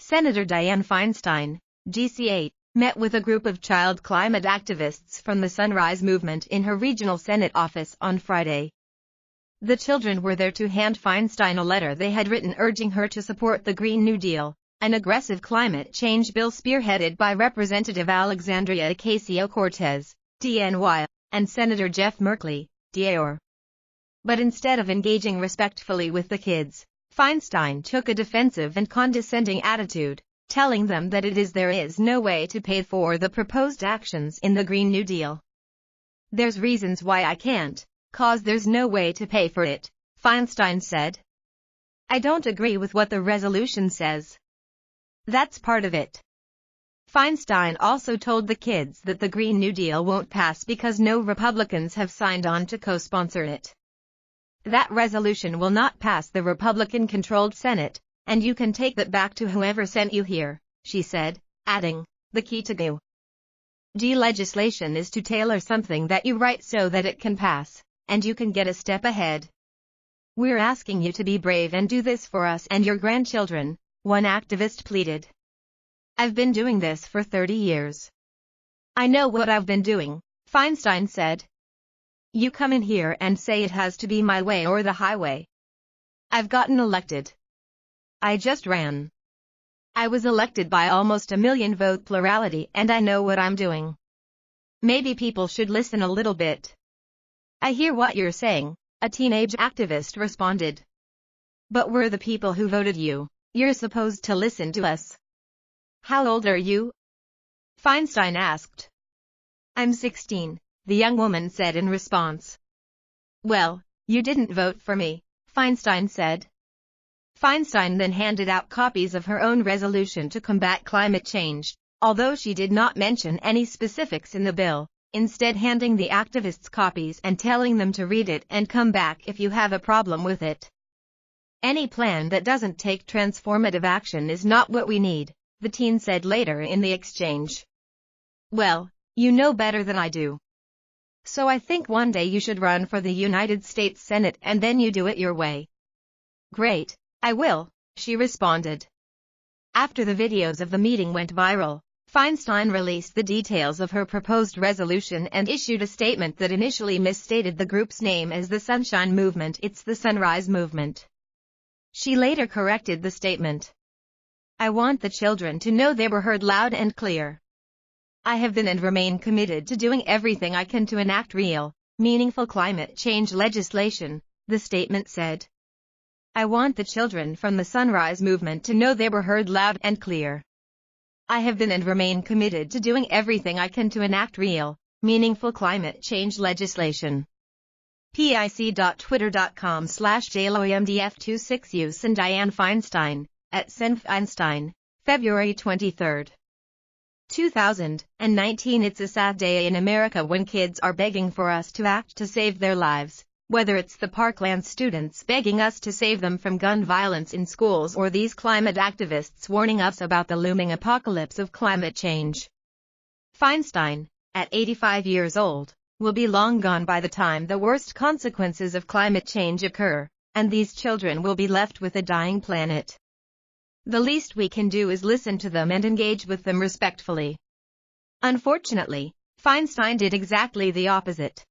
Senator Dianne Feinstein, GC8, met with a group of child climate activists from the Sunrise Movement in her regional Senate office on Friday. The children were there to hand Feinstein a letter they had written urging her to support the Green New Deal, an aggressive climate change bill spearheaded by Representative Alexandria Ocasio-Cortez, DNY, and Senator Jeff Merkley, DAOR. But instead of engaging respectfully with the kids, Feinstein took a defensive and condescending attitude, telling them that there is no way to pay for the proposed actions in the Green New Deal. "There's reasons why I can't, 'cause there's no way to pay for it," Feinstein said. "I don't agree with what the resolution says. That's part of it." Feinstein also told the kids that the Green New Deal won't pass because no Republicans have signed on to co-sponsor it. "That resolution will not pass the Republican-controlled Senate, and you can take that back to whoever sent you here," she said, adding, "The key to Green New Deal legislation is to tailor something that you write so that it can pass, and you can get a step ahead. We're asking you to be brave and do this for us and your grandchildren," one activist pleaded. "I've been doing this for 30 years. I know what I've been doing," Feinstein said. "You come in here and say it has to be my way or the highway. I've gotten elected. I just ran. I was elected by almost 1 million vote plurality and I know what I'm doing. Maybe people should listen a little bit." "I hear what you're saying," a teenage activist responded. "But we're the people who voted you. You're supposed to listen to us." "How old are you?" Feinstein asked. "I'm 16, the young woman said in response. "Well, you didn't vote for me," Feinstein said. Feinstein then handed out copies of her own resolution to combat climate change, although she did not mention any specifics in the bill, instead handing the activists copies and telling them to read it and come back if you have a problem with it. "Any plan that doesn't take transformative action is not what we need," the teen said later in the exchange. "Well, you know better than I do. So I think one day you should run for the United States Senate and then you do it your way." "Great, I will," she responded. After the videos of the meeting went viral, Feinstein released the details of her proposed resolution and issued a statement that initially misstated the group's name as the Sunshine Movement. It's the Sunrise Movement. She later corrected the statement. "I want the children to know they were heard loud and clear. I have been and remain committed to doing everything I can to enact real, meaningful climate change legislation," the statement said. "I want the children from the Sunrise Movement to know they were heard loud and clear. I have been and remain committed to doing everything I can to enact real, meaningful climate change legislation." pic.twitter.com/jloimdf26use and Dianne Feinstein, @senfeinstein, February 23, 2019. It's a sad day in America when kids are begging for us to act to save their lives, whether it's the Parkland students begging us to save them from gun violence in schools or these climate activists warning us about the looming apocalypse of climate change. Feinstein, at 85 years old, will be long gone by the time the worst consequences of climate change occur, and these children will be left with a dying planet. The least we can do is listen to them and engage with them respectfully. Unfortunately, Feinstein did exactly the opposite.